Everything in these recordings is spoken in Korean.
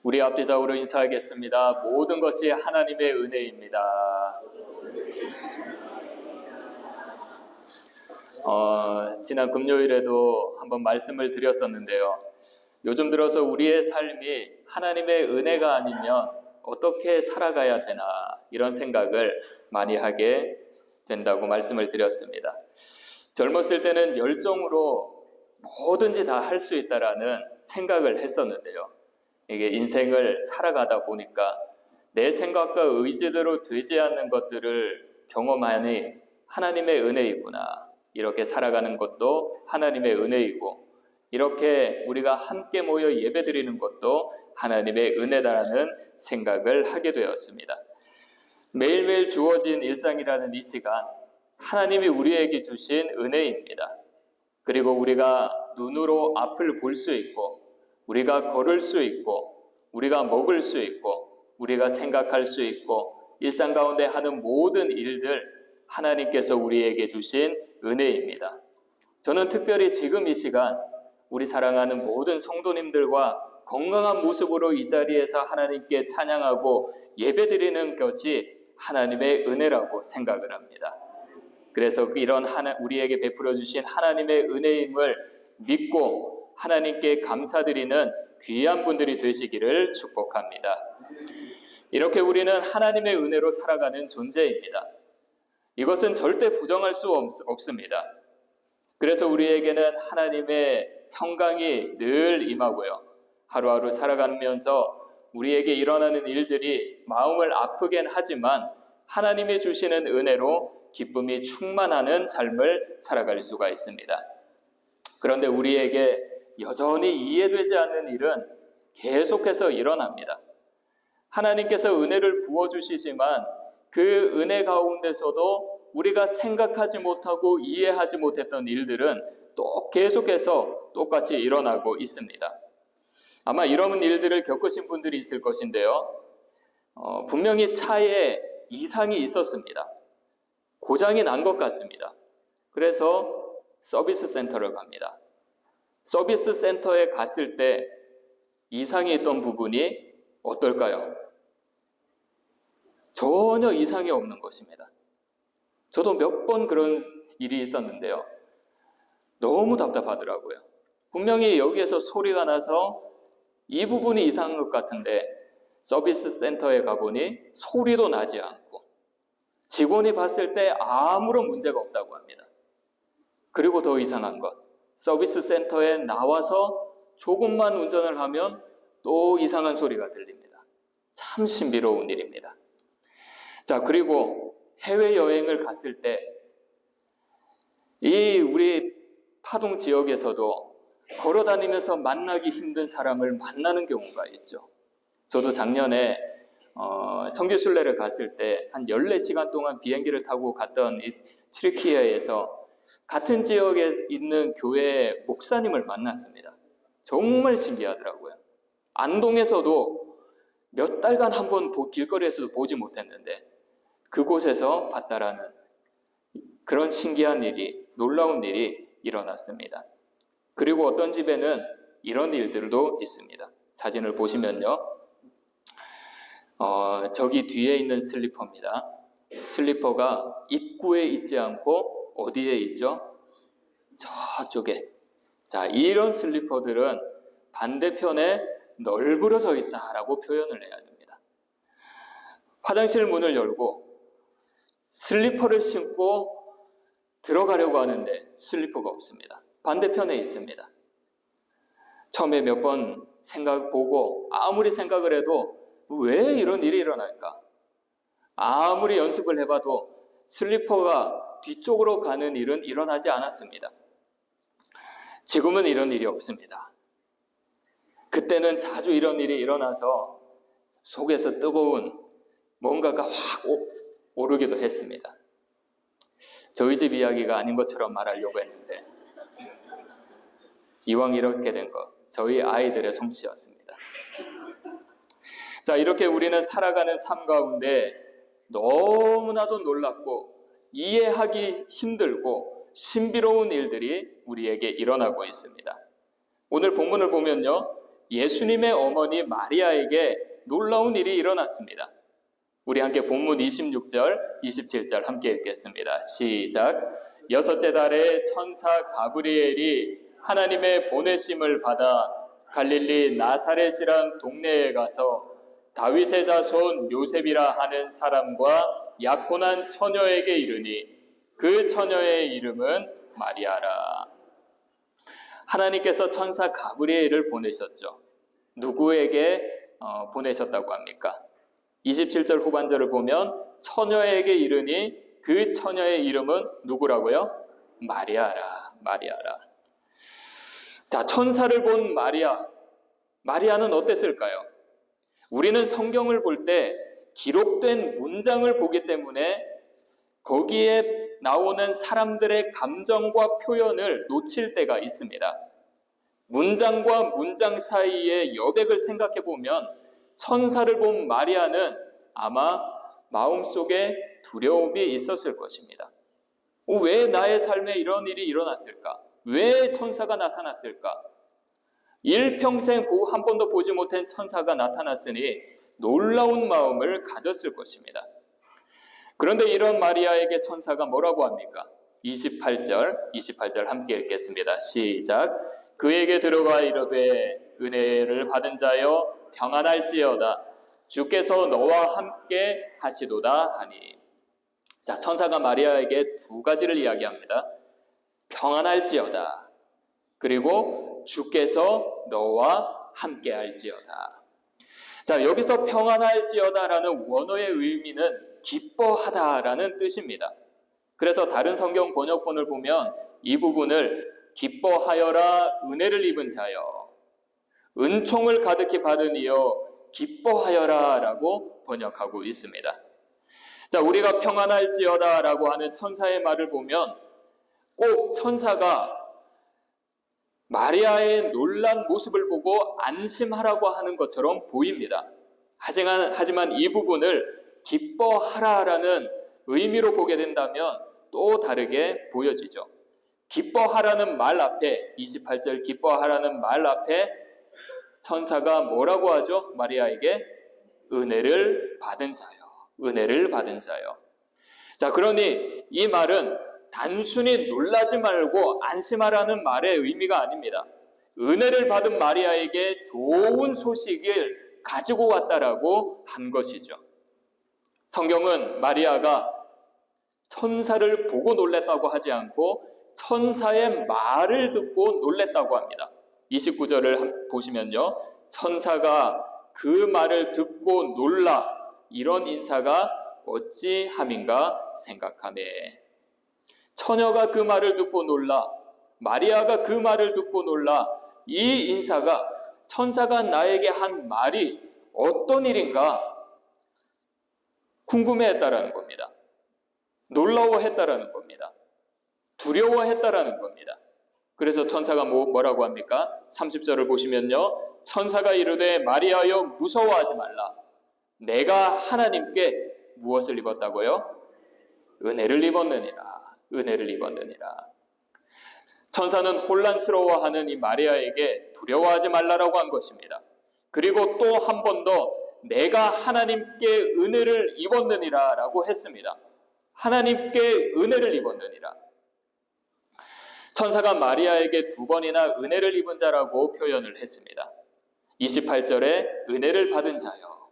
우리 앞뒤좌우로 인사하겠습니다. 모든 것이 하나님의 은혜입니다. 지난 금요일에도 한번 말씀을 드렸었는데요. 요즘 들어서 우리의 삶이 하나님의 은혜가 아니면 어떻게 살아가야 되나 이런 생각을 많이 하게 된다고 말씀을 드렸습니다. 젊었을 때는 열정으로 뭐든지 다 할 수 있다라는 생각을 했었는데요. 이게 인생을 살아가다 보니까 내 생각과 의지대로 되지 않는 것들을 경험하니 하나님의 은혜이구나. 이렇게 살아가는 것도 하나님의 은혜이고, 이렇게 우리가 함께 모여 예배드리는 것도 하나님의 은혜다라는 생각을 하게 되었습니다. 매일매일 주어진 일상이라는 이 시간, 하나님이 우리에게 주신 은혜입니다. 그리고 우리가 눈으로 앞을 볼 수 있고, 우리가 걸을 수 있고, 우리가 먹을 수 있고, 우리가 생각할 수 있고, 일상 가운데 하는 모든 일들 하나님께서 우리에게 주신 은혜입니다. 저는 특별히 지금 이 시간 우리 사랑하는 모든 성도님들과 건강한 모습으로 이 자리에서 하나님께 찬양하고 예배드리는 것이 하나님의 은혜라고 생각을 합니다. 그래서 이런 우리에게 베풀어 주신 하나님의 은혜임을 믿고 하나님께 감사드리는 귀한 분들이 되시기를 축복합니다. 이렇게 우리는 하나님의 은혜로 살아가는 존재입니다. 이것은 절대 부정할 수 없습니다. 그래서 우리에게는 하나님의 평강이 늘 임하고요. 하루하루 살아가면서 우리에게 일어나는 일들이 마음을 아프긴 하지만 하나님이 주시는 은혜로 기쁨이 충만하는 삶을 살아갈 수가 있습니다. 그런데 우리에게 여전히 이해되지 않는 일은 계속해서 일어납니다. 하나님께서 은혜를 부어주시지만 그 은혜 가운데서도 우리가 생각하지 못하고 이해하지 못했던 일들은 또 계속해서 똑같이 일어나고 있습니다. 아마 이런 일들을 겪으신 분들이 있을 것인데요. 분명히 차에 이상이 있었습니다. 고장이 난 것 같습니다. 그래서 서비스 센터를 갑니다. 서비스 센터에 갔을 때 이상이 있던 부분이 어떨까요? 전혀 이상이 없는 것입니다. 저도 몇 번 그런 일이 있었는데요. 너무 답답하더라고요. 분명히 여기에서 소리가 나서 이 부분이 이상한 것 같은데 서비스 센터에 가보니 소리도 나지 않고 직원이 봤을 때 아무런 문제가 없다고 합니다. 그리고 더 이상한 것, 서비스 센터에 나와서 조금만 운전을 하면 또 이상한 소리가 들립니다. 참 신비로운 일입니다. 자, 그리고 해외여행을 갔을 때 이 우리 파동 지역에서도 걸어다니면서 만나기 힘든 사람을 만나는 경우가 있죠. 저도 작년에 선교순례를 갔을 때 한 14시간 동안 비행기를 타고 갔던 이 튀르키예에서 같은 지역에 있는 교회 목사님을 만났습니다. 정말 신기하더라고요. 안동에서도 몇 달간 한번 길거리에서도 보지 못했는데 그곳에서 봤다라는 그런 신기한 일이, 놀라운 일이 일어났습니다. 그리고 어떤 집에는 이런 일들도 있습니다. 사진을 보시면요. 저기 뒤에 있는 슬리퍼입니다. 슬리퍼가 입구에 있지 않고 어디에 있죠? 저쪽에. 자, 이런 슬리퍼들은 반대편에 널브러져 있다라고 표현을 해야 됩니다. 화장실 문을 열고 슬리퍼를 신고 들어가려고 하는데 슬리퍼가 없습니다. 반대편에 있습니다. 처음에 몇 번 보고 아무리 생각을 해도 왜 이런 일이 일어날까? 아무리 연습을 해봐도 슬리퍼가 뒤쪽으로 가는 일은 일어나지 않았습니다. 지금은 이런 일이 없습니다. 그때는 자주 이런 일이 일어나서 속에서 뜨거운 뭔가가 확 오르기도 했습니다. 저희 집 이야기가 아닌 것처럼 말하려고 했는데 이왕 이렇게 된 것, 저희 아이들의 솜씨였습니다. 자, 이렇게 우리는 살아가는 삶 가운데 너무나도 놀랍고 이해하기 힘들고 신비로운 일들이 우리에게 일어나고 있습니다. 오늘 본문을 보면요, 예수님의 어머니 마리아에게 놀라운 일이 일어났습니다. 우리 함께 본문 26절, 27절 함께 읽겠습니다. 시작. 여섯째 달에 천사 가브리엘이 하나님의 보내심을 받아 갈릴리 나사렛이란 동네에 가서 다윗의 자손 요셉이라 하는 사람과 약혼한 처녀에게 이르니 그 처녀의 이름은 마리아라. 하나님께서 천사 가브리엘을 보내셨죠. 누구에게 보내셨다고 합니까? 27절 후반절을 보면 처녀에게 이르니 그 처녀의 이름은 누구라고요? 마리아라. 마리아라. 자, 천사를 본 마리아. 마리아는 어땠을까요? 우리는 성경을 볼 때 기록된 문장을 보기 때문에 거기에 나오는 사람들의 감정과 표현을 놓칠 때가 있습니다. 문장과 문장 사이의 여백을 생각해 보면 천사를 본 마리아는 아마 마음속에 두려움이 있었을 것입니다. 왜 나의 삶에 이런 일이 일어났을까? 왜 천사가 나타났을까? 일평생 한 번도 보지 못한 천사가 나타났으니 놀라운 마음을 가졌을 것입니다. 그런데 이런 마리아에게 천사가 뭐라고 합니까? 28절 함께 읽겠습니다. 시작. 그에게 들어가 이르되 은혜를 받은 자여 평안할지어다. 주께서 너와 함께 하시도다 하니. 자, 천사가 마리아에게 두 가지를 이야기합니다. 평안할지어다. 그리고 주께서 너와 함께 할지어다. 자, 여기서 평안할지어다라는 원어의 의미는 기뻐하다라는 뜻입니다. 그래서 다른 성경 번역본을 보면 이 부분을 기뻐하여라 은혜를 입은 자여, 은총을 가득히 받은 이여 기뻐하여라 라고 번역하고 있습니다. 자, 우리가 평안할지어다 라고 하는 천사의 말을 보면 꼭 천사가 마리아의 놀란 모습을 보고 안심하라고 하는 것처럼 보입니다. 하지만 이 부분을 기뻐하라라는 의미로 보게 된다면 또 다르게 보여지죠. 기뻐하라는 말 앞에, 28절 기뻐하라는 말 앞에 천사가 뭐라고 하죠? 마리아에게 은혜를 받은 자요. 은혜를 받은 자요. 자, 그러니 이 말은 단순히 놀라지 말고 안심하라는 말의 의미가 아닙니다. 은혜를 받은 마리아에게 좋은 소식을 가지고 왔다라고 한 것이죠. 성경은 마리아가 천사를 보고 놀랬다고 하지 않고 천사의 말을 듣고 놀랬다고 합니다. 29절을 보시면요. 천사가 그 말을 듣고 놀라 이런 인사가 어찌함인가 생각하네. 처녀가 그 말을 듣고 놀라, 마리아가 그 말을 듣고 놀라, 이 인사가 천사가 나에게 한 말이 어떤 일인가 궁금해했다라는 겁니다. 놀라워했다라는 겁니다. 두려워했다라는 겁니다. 그래서 천사가 뭐라고 합니까? 30절을 보시면요. 천사가 이르되 마리아여 무서워하지 말라. 내가 하나님께 무엇을 입었다고요? 은혜를 입었느니라. 은혜를 입었느니라. 천사는 혼란스러워하는 이 마리아에게 두려워하지 말라라고 한 것입니다. 그리고 또 한 번 더 내가 하나님께 은혜를 입었느니라 라고 했습니다. 하나님께 은혜를 입었느니라. 천사가 마리아에게 두 번이나 은혜를 입은 자라고 표현을 했습니다. 28절에 은혜를 받은 자여.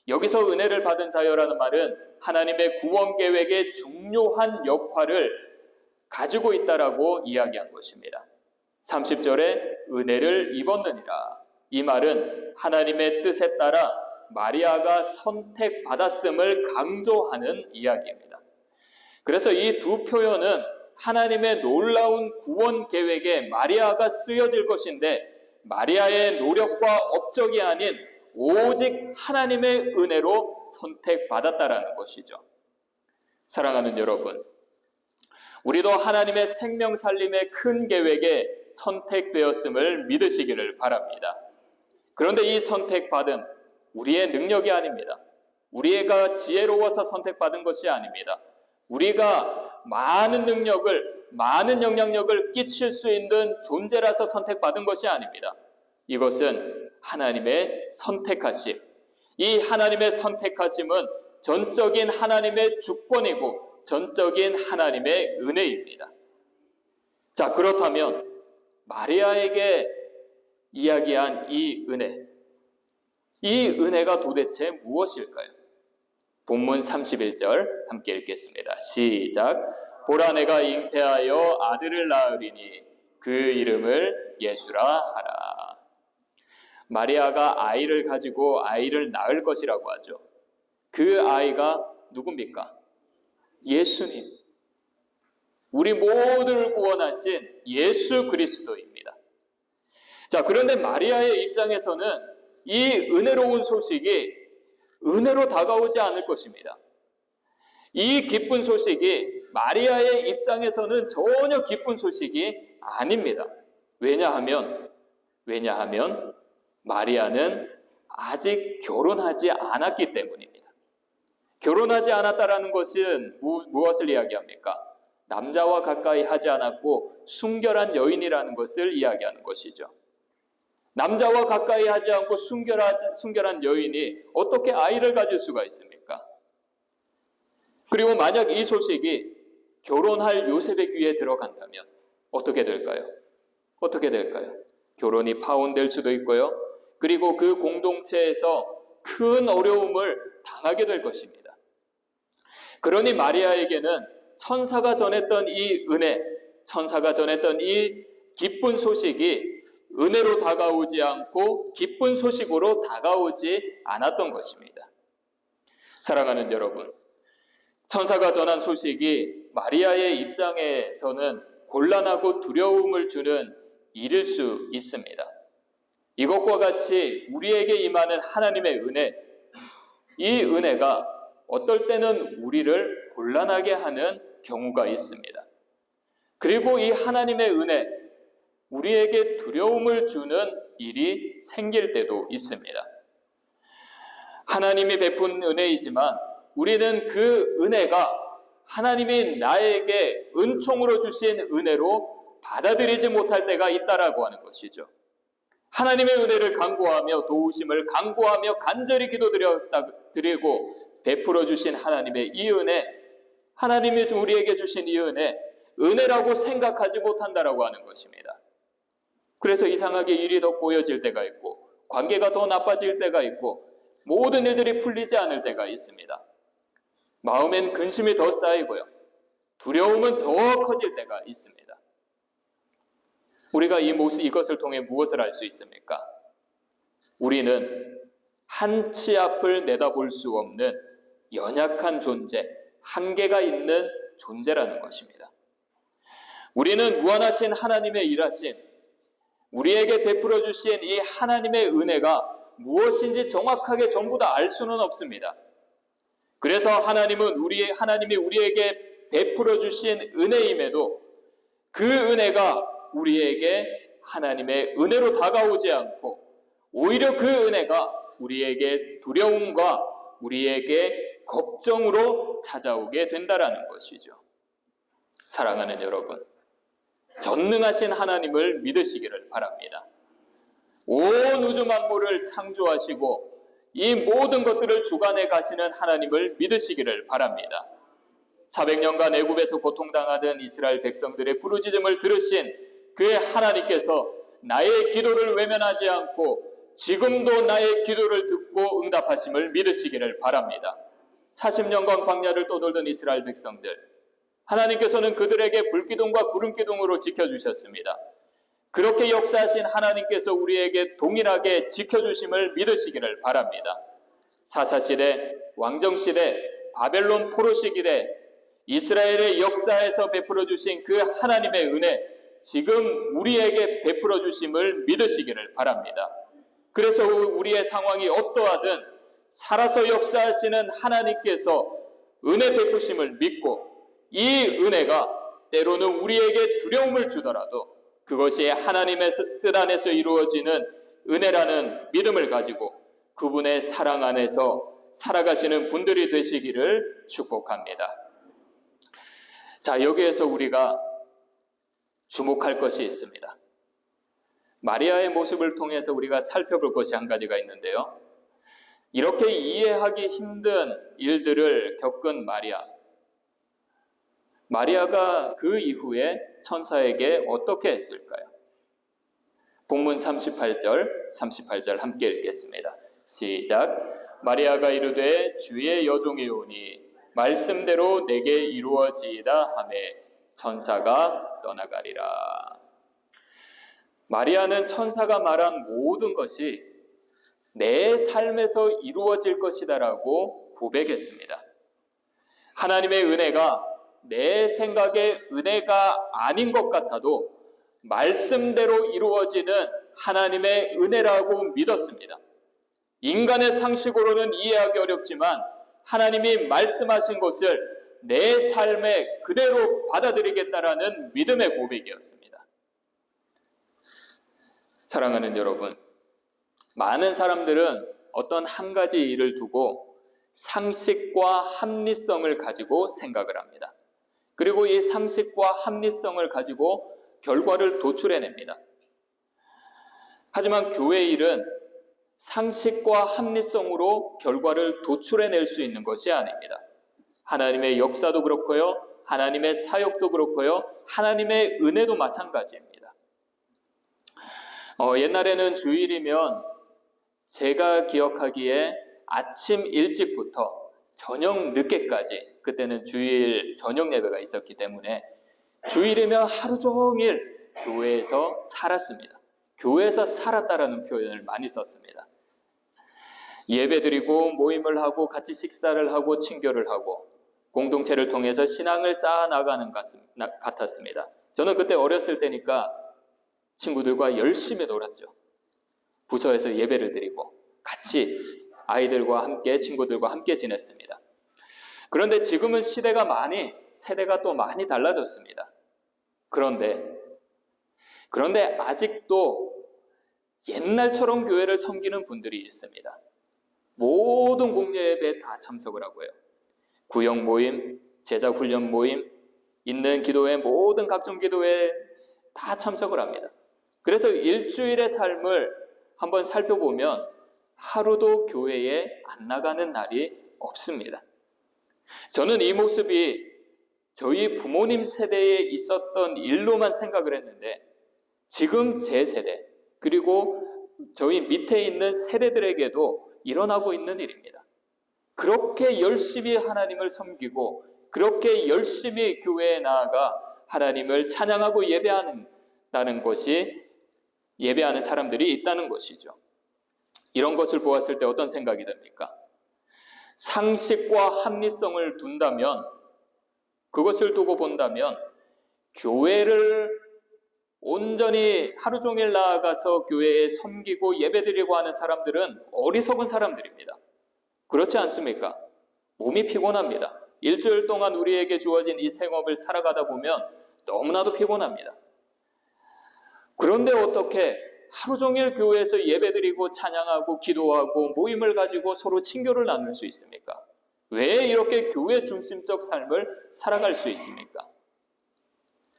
여기서 은혜를 받은 자여라는 말은 하나님의 구원 계획의 중요한 역할을 가지고 있다라고 이야기한 것입니다. 30절에 은혜를 입었느니라. 이 말은 하나님의 뜻에 따라 마리아가 선택받았음을 강조하는 이야기입니다. 그래서 이 두 표현은 하나님의 놀라운 구원 계획에 마리아가 쓰여질 것인데 마리아의 노력과 업적이 아닌 오직 하나님의 은혜로 선택받았다라는 것이죠. 사랑하는 여러분, 우리도 하나님의 생명 살림의 큰 계획에 선택되었음을 믿으시기를 바랍니다. 그런데 이 선택받음 우리의 능력이 아닙니다. 우리가 지혜로워서 선택받은 것이 아닙니다. 우리가 많은 능력을, 많은 영향력을 끼칠 수 있는 존재라서 선택받은 것이 아닙니다. 이것은 하나님의 선택하심. 이 하나님의 선택하심은 전적인 하나님의 주권이고 전적인 하나님의 은혜입니다. 자, 그렇다면 마리아에게 이야기한 이 은혜가 도대체 무엇일까요? 본문 31절 함께 읽겠습니다. 시작. 보라, 내가 잉태하여 아들을 낳으리니 그 이름을 예수라 하라. 마리아가 아이를 가지고 아이를 낳을 것이라고 하죠. 그 아이가 누굽니까? 예수님. 우리 모두를 구원하신 예수 그리스도입니다. 자, 그런데 마리아의 입장에서는 이 은혜로운 소식이 은혜로 다가오지 않을 것입니다. 이 기쁜 소식이 마리아의 입장에서는 전혀 기쁜 소식이 아닙니다. 왜냐하면 마리아는 아직 결혼하지 않았기 때문입니다. 결혼하지 않았다라는 것은 무엇을 이야기합니까? 남자와 가까이 하지 않았고 순결한 여인이라는 것을 이야기하는 것이죠. 남자와 가까이 하지 않고 순결한 여인이 어떻게 아이를 가질 수가 있습니까? 그리고 만약 이 소식이 결혼할 요셉의 귀에 들어간다면 어떻게 될까요? 결혼이 파혼될 수도 있고요. 그리고 그 공동체에서 큰 어려움을 당하게 될 것입니다. 그러니 마리아에게는 천사가 전했던 이 은혜, 천사가 전했던 이 기쁜 소식이 은혜로 다가오지 않고 기쁜 소식으로 다가오지 않았던 것입니다. 사랑하는 여러분, 천사가 전한 소식이 마리아의 입장에서는 곤란하고 두려움을 주는 일일 수 있습니다. 이것과 같이 우리에게 임하는 하나님의 은혜, 이 은혜가 어떨 때는 우리를 곤란하게 하는 경우가 있습니다. 그리고 이 하나님의 은혜, 우리에게 두려움을 주는 일이 생길 때도 있습니다. 하나님이 베푼 은혜이지만 우리는 그 은혜가 하나님이 나에게 은총으로 주신 은혜로 받아들이지 못할 때가 있다라고 하는 것이죠. 하나님의 은혜를 간구하며 도우심을 간구하며 간절히 기도드리고 베풀어 주신 하나님의 이 은혜, 하나님이 우리에게 주신 이 은혜라고 생각하지 못한다라고 하는 것입니다. 그래서 이상하게 일이 더 꼬여질 때가 있고 관계가 더 나빠질 때가 있고 모든 일들이 풀리지 않을 때가 있습니다. 마음엔 근심이 더 쌓이고요. 두려움은 더 커질 때가 있습니다. 우리가 이것을 통해 무엇을 알 수 있습니까? 우리는 한치 앞을 내다볼 수 없는 연약한 존재, 한계가 있는 존재라는 것입니다. 우리는 무한하신 하나님의 일하심, 우리에게 베풀어 주신 이 하나님의 은혜가 무엇인지 정확하게 전부 다 알 수는 없습니다. 그래서 하나님이 우리에게 베풀어 주신 은혜임에도 그 은혜가 우리에게 하나님의 은혜로 다가오지 않고 오히려 그 은혜가 우리에게 두려움과 우리에게 걱정으로 찾아오게 된다라는 것이죠. 사랑하는 여러분, 전능하신 하나님을 믿으시기를 바랍니다. 온 우주 만물을 창조하시고 이 모든 것들을 주관해 가시는 하나님을 믿으시기를 바랍니다. 400년간 애굽에서 고통당하던 이스라엘 백성들의 부르짖음을 들으신 그 하나님께서 나의 기도를 외면하지 않고 지금도 나의 기도를 듣고 응답하심을 믿으시기를 바랍니다. 40년간 광야를 떠돌던 이스라엘 백성들, 하나님께서는 그들에게 불기둥과 구름기둥으로 지켜주셨습니다. 그렇게 역사하신 하나님께서 우리에게 동일하게 지켜주심을 믿으시기를 바랍니다. 사사시대, 왕정시대, 바벨론 포로시기대, 이스라엘의 역사에서 베풀어 주신 그 하나님의 은혜, 지금 우리에게 베풀어 주심을 믿으시기를 바랍니다. 그래서 우리의 상황이 어떠하든 살아서 역사하시는 하나님께서 은혜 베푸심을 믿고 이 은혜가 때로는 우리에게 두려움을 주더라도 그것이 하나님의 뜻 안에서 이루어지는 은혜라는 믿음을 가지고 그분의 사랑 안에서 살아가시는 분들이 되시기를 축복합니다. 자, 여기에서 우리가 주목할 것이 있습니다. 마리아의 모습을 통해서 우리가 살펴볼 것이 한 가지가 있는데요. 이렇게 이해하기 힘든 일들을 겪은 마리아가 그 이후에 천사에게 어떻게 했을까요? 본문 38절 함께 읽겠습니다. 시작. 마리아가 이르되 주의 여종이 오니 말씀대로 내게 이루어지이다 하매 천사가 떠나가리라. 마리아는 천사가 말한 모든 것이 내 삶에서 이루어질 것이다라고 고백했습니다. 하나님의 은혜가 내 생각의 은혜가 아닌 것 같아도 말씀대로 이루어지는 하나님의 은혜라고 믿었습니다. 인간의 상식으로는 이해하기 어렵지만 하나님이 말씀하신 것을 내 삶에 그대로 받아들이겠다라는 믿음의 고백이었습니다. 사랑하는 여러분, 많은 사람들은 어떤 한 가지 일을 두고 상식과 합리성을 가지고 생각을 합니다. 그리고 이 상식과 합리성을 가지고 결과를 도출해냅니다. 하지만 교회 일은 상식과 합리성으로 결과를 도출해낼 수 있는 것이 아닙니다. 하나님의 역사도 그렇고요, 하나님의 사역도 그렇고요, 하나님의 은혜도 마찬가지입니다. 옛날에는 주일이면 제가 기억하기에 아침 일찍부터 저녁 늦게까지, 그때는 주일 저녁 예배가 있었기 때문에 주일이면 하루 종일 교회에서 살았습니다. 교회에서 살았다라는 표현을 많이 썼습니다. 예배드리고 모임을 하고 같이 식사를 하고 친교를 하고 공동체를 통해서 신앙을 쌓아나가는 것 같았습니다. 저는 그때 어렸을 때니까 친구들과 열심히 놀았죠. 부서에서 예배를 드리고 같이 아이들과 함께 친구들과 함께 지냈습니다. 그런데 지금은 세대가 또 많이 달라졌습니다. 그런데 아직도 옛날처럼 교회를 섬기는 분들이 있습니다. 모든 공예 예배에 다 참석을 하고요. 구역 모임, 제자 훈련 모임, 있는 기도회, 모든 각종 기도회에 다 참석을 합니다. 그래서 일주일의 삶을 한번 살펴보면 하루도 교회에 안 나가는 날이 없습니다. 저는 이 모습이 저희 부모님 세대에 있었던 일로만 생각을 했는데 지금 제 세대 그리고 저희 밑에 있는 세대들에게도 일어나고 있는 일입니다. 그렇게 열심히 하나님을 섬기고 그렇게 열심히 교회에 나아가 하나님을 찬양하고 예배하는 사람들이 있다는 것이죠. 이런 것을 보았을 때 어떤 생각이 듭니까? 상식과 합리성을 그것을 두고 본다면 교회를 온전히 하루 종일 나아가서 교회에 섬기고 예배드리고 하는 사람들은 어리석은 사람들입니다. 그렇지 않습니까? 몸이 피곤합니다. 일주일 동안 우리에게 주어진 이 생업을 살아가다 보면 너무나도 피곤합니다. 그런데 어떻게 하루 종일 교회에서 예배드리고 찬양하고 기도하고 모임을 가지고 서로 친교를 나눌 수 있습니까? 왜 이렇게 교회 중심적 삶을 살아갈 수 있습니까?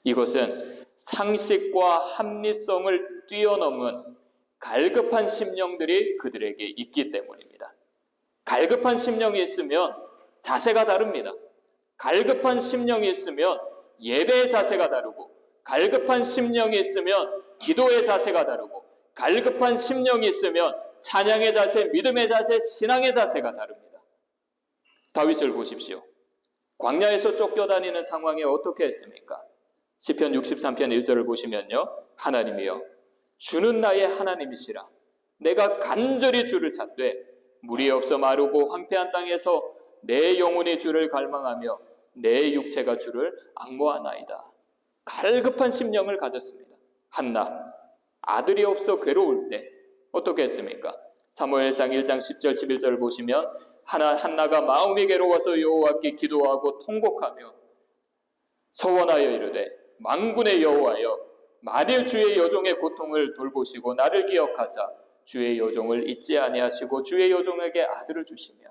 이것은 상식과 합리성을 뛰어넘은 갈급한 심령들이 그들에게 있기 때문입니다. 갈급한 심령이 있으면 자세가 다릅니다. 갈급한 심령이 있으면 예배의 자세가 다르고, 갈급한 심령이 있으면 기도의 자세가 다르고, 갈급한 심령이 있으면 찬양의 자세, 믿음의 자세, 신앙의 자세가 다릅니다. 다윗을 보십시오. 광야에서 쫓겨다니는 상황에 어떻게 했습니까? 시편 63편 1절을 보시면요, 하나님이여 주는 나의 하나님이시라. 내가 간절히 주를 찾되 물이 없어 마르고 황폐한 땅에서 내 영혼이 주를 갈망하며 내 육체가 주를 앙모하나이다. 갈급한 심령을 가졌습니다. 한나, 아들이 없어 괴로울 때 어떻게 했습니까? 사무엘상 1장 10절 11절을 보시면 한나가 마음이 괴로워서 여호와께 기도하고 통곡하며 서원하여 이르되 만군의 여호와여 만일 주의 여종의 고통을 돌보시고 나를 기억하사 주의 여종을 잊지 아니하시고 주의 여종에게 아들을 주시며,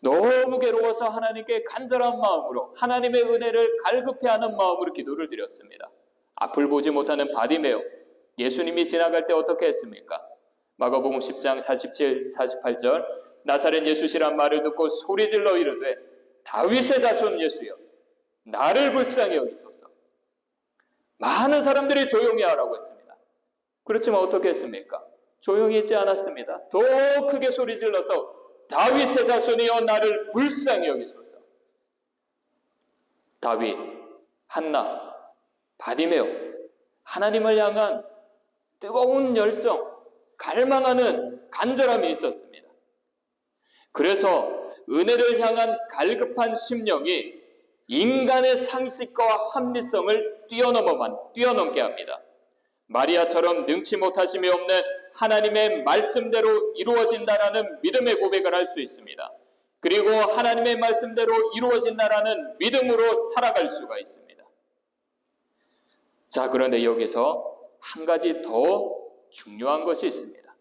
너무 괴로워서 하나님께 간절한 마음으로 하나님의 은혜를 갈급해하는 마음으로 기도를 드렸습니다. 앞을 보지 못하는 바디메오, 예수님이 지나갈 때 어떻게 했습니까? 마가복음 10장 47, 48절 나사렛 예수시란 말을 듣고 소리질러 이르되 다윗의 자손 예수여 나를 불쌍히 여기소서. 많은 사람들이 조용히 하라고 했습니다. 그렇지만 어떻게 했습니까? 조용히 있지 않았습니다. 더 크게 소리질러서 다윗의 자손이여 나를 불쌍히 여기소서. 다윗, 한나, 바디메오 하나님을 향한 뜨거운 열정, 갈망하는 간절함이 있었습니다. 그래서 은혜를 향한 갈급한 심령이 인간의 상식과 합리성을 뛰어넘게 합니다. 마리아처럼 능치 못하심이 없는 하나님의 말씀대로 이루어진다라는 믿음의 고백을 할 수 있습니다. 그리고 하나님의 말씀대로 이루어진다라는 믿음으로 살아갈 수가 있습니다. 자, 그런데 여기서 한 가지 더 중요한 것이 있습니다.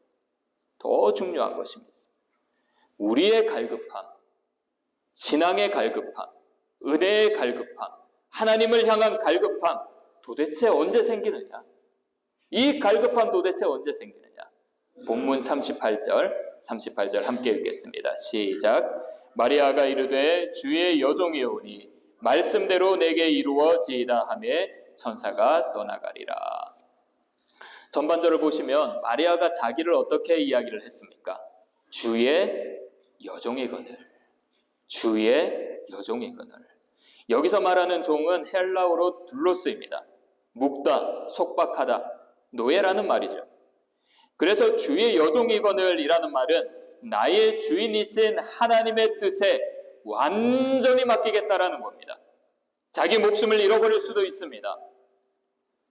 더 중요한 것입니다. 우리의 갈급함, 신앙의 갈급함, 은혜의 갈급함, 하나님을 향한 갈급함 도대체 언제 생기느냐? 이 갈급함 도대체 언제 생기느냐? 본문 38절 함께 읽겠습니다. 시작. 마리아가 이르되 주의 여종이오니 말씀대로 내게 이루어지이다 하매 천사가 떠나가리라. 전반절을 보시면 마리아가 자기를 어떻게 이야기를 했습니까? 주의 여종이거늘. 주의 여종이거늘. 여기서 말하는 종은 헬라어로 둘로스입니다. 묵다, 속박하다, 노예라는 말이죠. 그래서 주의 여종이거늘이라는 말은 나의 주인이신 하나님의 뜻에 완전히 맡기겠다라는 겁니다. 자기 목숨을 잃어버릴 수도 있습니다.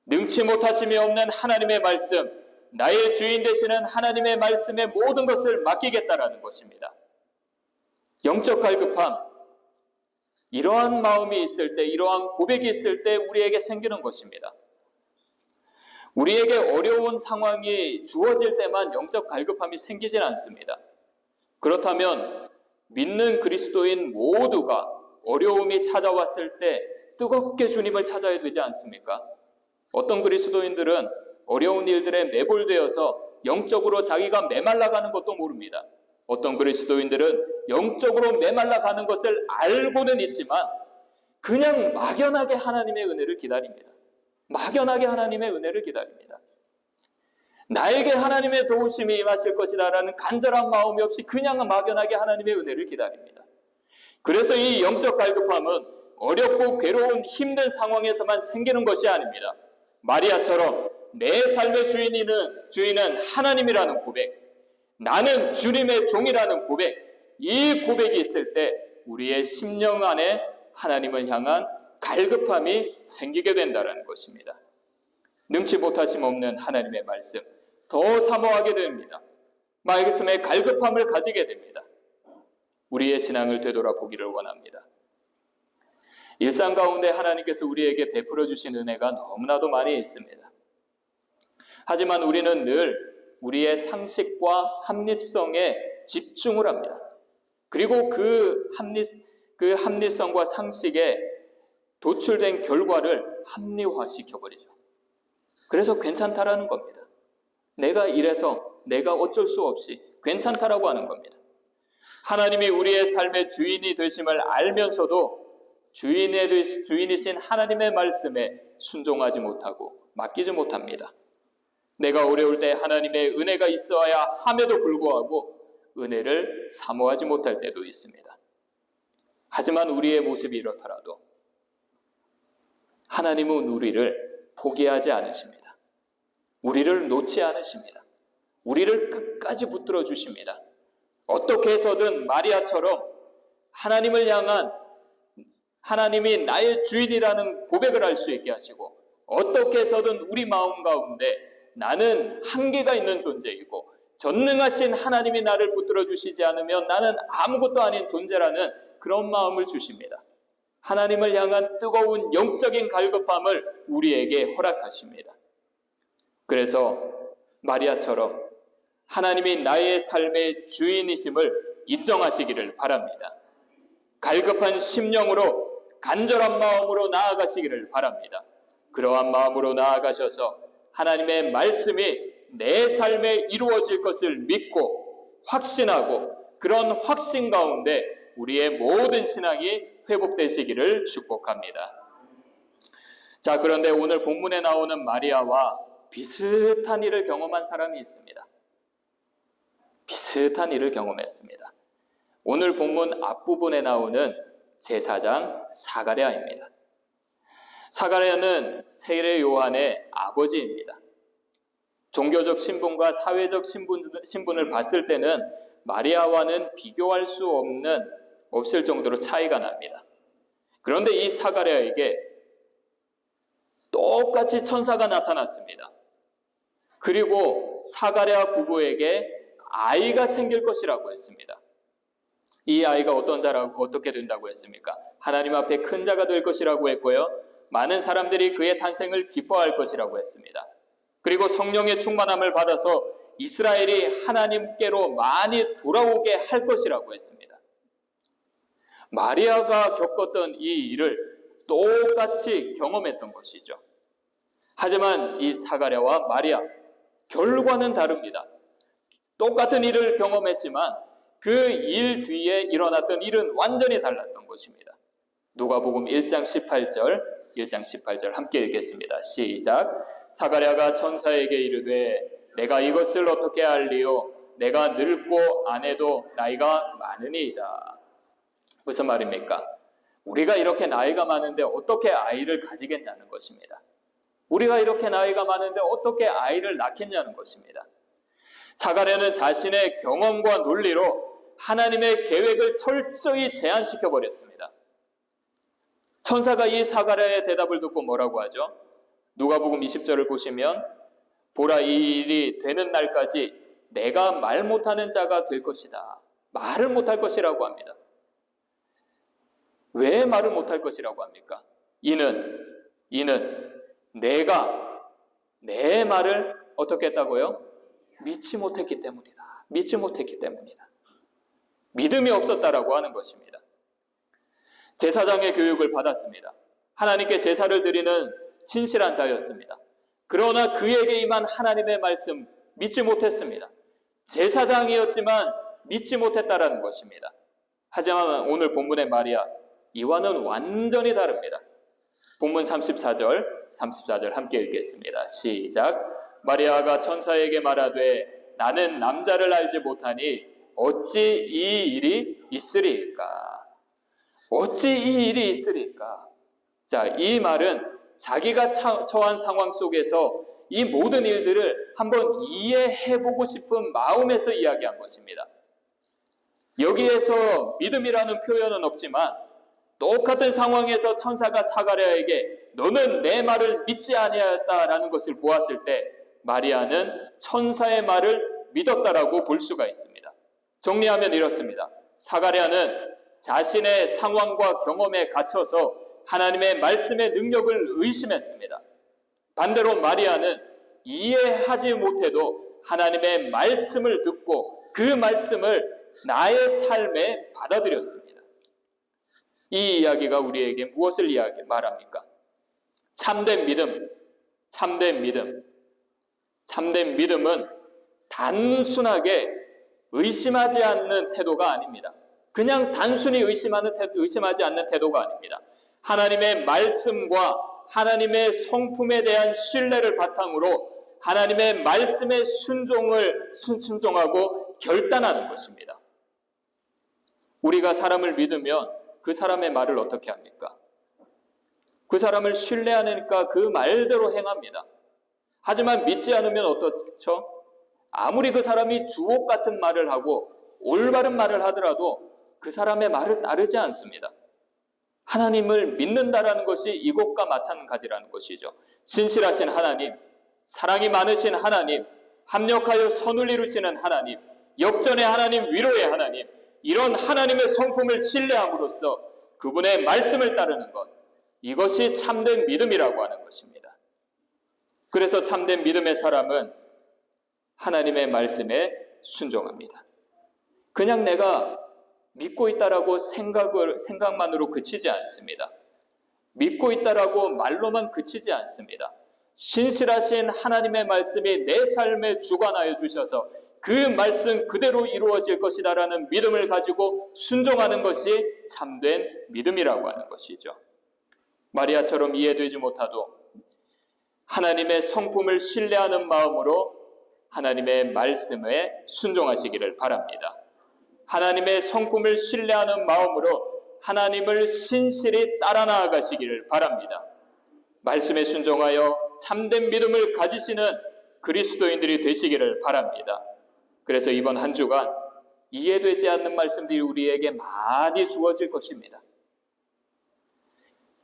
능치 못하심이 없는 하나님의 말씀, 나의 주인 되시는 하나님의 말씀에 모든 것을 맡기겠다라는 것입니다. 영적 갈급함, 이러한 마음이 있을 때, 이러한 고백이 있을 때 우리에게 생기는 것입니다. 우리에게 어려운 상황이 주어질 때만 영적 갈급함이 생기진 않습니다. 그렇다면 믿는 그리스도인 모두가 어려움이 찾아왔을 때 뜨겁게 주님을 찾아야 되지 않습니까? 어떤 그리스도인들은 어려운 일들에 매몰되어서 영적으로 자기가 메말라가는 것도 모릅니다. 어떤 그리스도인들은 영적으로 메말라가는 것을 알고는 있지만 그냥 막연하게 하나님의 은혜를 기다립니다. 막연하게 하나님의 은혜를 기다립니다. 나에게 하나님의 도우심이 임하실 것이다라는 간절한 마음이 없이 그냥 막연하게 하나님의 은혜를 기다립니다. 그래서 이 영적 갈급함은 어렵고 괴로운 힘든 상황에서만 생기는 것이 아닙니다. 마리아처럼 내 삶의 주인은 하나님이라는 고백, 나는 주님의 종이라는 고백, 이 고백이 있을 때 우리의 심령 안에 하나님을 향한 갈급함이 생기게 된다는 것입니다. 능치 못하심 없는 하나님의 말씀, 더 사모하게 됩니다. 말씀에 갈급함을 가지게 됩니다. 우리의 신앙을 되돌아보기를 원합니다. 일상 가운데 하나님께서 우리에게 베풀어 주신 은혜가 너무나도 많이 있습니다. 하지만 우리는 늘 우리의 상식과 합리성에 집중을 합니다. 그리고 그 합리성과 상식에 도출된 결과를 합리화시켜버리죠. 그래서 괜찮다라는 겁니다. 내가 이래서 내가 어쩔 수 없이 괜찮다라고 하는 겁니다. 하나님이 우리의 삶의 주인이 되심을 알면서도 주인이신 하나님의 말씀에 순종하지 못하고 맡기지 못합니다. 내가 어려울 때 하나님의 은혜가 있어야 함에도 불구하고 은혜를 사모하지 못할 때도 있습니다. 하지만 우리의 모습이 이렇더라도 하나님은 우리를 포기하지 않으십니다. 우리를 놓지 않으십니다. 우리를 끝까지 붙들어 주십니다. 어떻게 해서든 마리아처럼 하나님을 향한 하나님이 나의 주인이라는 고백을 할 수 있게 하시고 어떻게 해서든 우리 마음 가운데 나는 한계가 있는 존재이고 전능하신 하나님이 나를 붙들어 주시지 않으면 나는 아무것도 아닌 존재라는 그런 마음을 주십니다. 하나님을 향한 뜨거운 영적인 갈급함을 우리에게 허락하십니다. 그래서 마리아처럼 하나님이 나의 삶의 주인이심을 인정하시기를 바랍니다. 갈급한 심령으로 간절한 마음으로 나아가시기를 바랍니다. 그러한 마음으로 나아가셔서 하나님의 말씀이 내 삶에 이루어질 것을 믿고 확신하고 그런 확신 가운데 우리의 모든 신앙이 회복되시기를 축복합니다. 자, 그런데 오늘 본문에 나오는 마리아와 비슷한 일을 경험한 사람이 있습니다. 비슷한 일을 경험했습니다. 오늘 본문 앞부분에 나오는 제사장 사가랴입니다. 사가랴는 세례 요한의 아버지입니다. 종교적 신분과 사회적 신분을 봤을 때는 마리아와는 비교할 수 없을 정도로 차이가 납니다. 그런데 이 사가랴에게 똑같이 천사가 나타났습니다. 그리고 사가랴 부부에게 아이가 생길 것이라고 했습니다. 이 아이가 어떻게 된다고 했습니까? 하나님 앞에 큰 자가 될 것이라고 했고요. 많은 사람들이 그의 탄생을 기뻐할 것이라고 했습니다. 그리고 성령의 충만함을 받아서 이스라엘이 하나님께로 많이 돌아오게 할 것이라고 했습니다. 마리아가 겪었던 이 일을 똑같이 경험했던 것이죠. 하지만 이 사가랴와 마리아 결과는 다릅니다. 똑같은 일을 경험했지만 그 일 뒤에 일어났던 일은 완전히 달랐던 것입니다. 누가복음 1장 18절 함께 읽겠습니다. 시작. 사가랴가 천사에게 이르되 내가 이것을 어떻게 알리요? 내가 늙고 아내도 나이가 많으니이다. 무슨 말입니까? 우리가 이렇게 나이가 많은데 어떻게 아이를 가지겠냐는 것입니다. 우리가 이렇게 나이가 많은데 어떻게 아이를 낳겠냐는 것입니다. 사가랴는 자신의 경험과 논리로 하나님의 계획을 철저히 제한시켜 버렸습니다. 천사가 이 사가랴의 대답을 듣고 뭐라고 하죠? 누가복음 20절을 보시면 보라, 이 일이 되는 날까지 내가 말 못하는 자가 될 것이다. 말을 못할 것이라고 합니다. 왜 말을 못할 것이라고 합니까? 이는 내가 내 말을 어떻게 했다고요? 믿지 못했기 때문이다. 믿음이 없었다라고 하는 것입니다. 제사장의 교육을 받았습니다. 하나님께 제사를 드리는 신실한 자였습니다. 그러나 그에게 임한 하나님의 말씀 믿지 못했습니다. 제사장이었지만 믿지 못했다라는 것입니다. 하지만 오늘 본문의 마리아, 이와는 완전히 다릅니다. 본문 34절 함께 읽겠습니다. 시작. 마리아가 천사에게 말하되 나는 남자를 알지 못하니 어찌 이 일이 있으리까? 자, 이 말은 자기가 처한 상황 속에서 이 모든 일들을 한번 이해해보고 싶은 마음에서 이야기한 것입니다. 여기에서 믿음이라는 표현은 없지만 똑같은 상황에서 천사가 사가랴에게 너는 내 말을 믿지 아니하였다라는 것을 보았을 때 마리아는 천사의 말을 믿었다라고 볼 수가 있습니다. 정리하면 이렇습니다. 사가랴는 자신의 상황과 경험에 갇혀서 하나님의 말씀의 능력을 의심했습니다. 반대로 마리아는 이해하지 못해도 하나님의 말씀을 듣고 그 말씀을 나의 삶에 받아들였습니다. 이 이야기가 우리에게 무엇을 말합니까? 참된 믿음은 단순하게 의심하지 않는 태도가 아닙니다. 그냥 단순히 의심하지 않는 태도가 아닙니다. 하나님의 말씀과 하나님의 성품에 대한 신뢰를 바탕으로 하나님의 말씀에 순종하고 결단하는 것입니다. 우리가 사람을 믿으면 그 사람의 말을 어떻게 합니까? 그 사람을 신뢰하니까 그 말대로 행합니다. 하지만 믿지 않으면 어떻죠? 아무리 그 사람이 주옥 같은 말을 하고 올바른 말을 하더라도 그 사람의 말을 따르지 않습니다. 하나님을 믿는다라는 것이 이것과 마찬가지라는 것이죠. 신실하신 하나님, 사랑이 많으신 하나님, 합력하여 선을 이루시는 하나님, 역전의 하나님, 위로의 하나님, 이런 하나님의 성품을 신뢰함으로써 그분의 말씀을 따르는 것, 이것이 참된 믿음이라고 하는 것입니다. 그래서 참된 믿음의 사람은 하나님의 말씀에 순종합니다. 그냥 내가 믿고 있다라고 생각만으로 그치지 않습니다. 믿고 있다라고 말로만 그치지 않습니다. 신실하신 하나님의 말씀이 내 삶에 주관하여 주셔서 그 말씀 그대로 이루어질 것이다라는 믿음을 가지고 순종하는 것이 참된 믿음이라고 하는 것이죠. 마리아처럼 이해되지 못하도 하나님의 성품을 신뢰하는 마음으로 하나님의 말씀에 순종하시기를 바랍니다. 하나님의 성품을 신뢰하는 마음으로 하나님을 신실히 따라 나아가시기를 바랍니다. 말씀에 순종하여 참된 믿음을 가지시는 그리스도인들이 되시기를 바랍니다. 그래서 이번 한 주간 이해되지 않는 말씀들이 우리에게 많이 주어질 것입니다.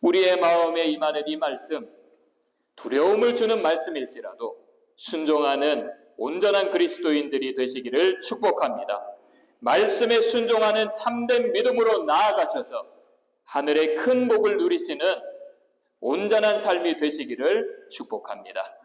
우리의 마음에 임하는 이 말씀, 두려움을 주는 말씀일지라도 순종하는 온전한 그리스도인들이 되시기를 축복합니다. 말씀에 순종하는 참된 믿음으로 나아가셔서 하늘의 큰 복을 누리시는 온전한 삶이 되시기를 축복합니다.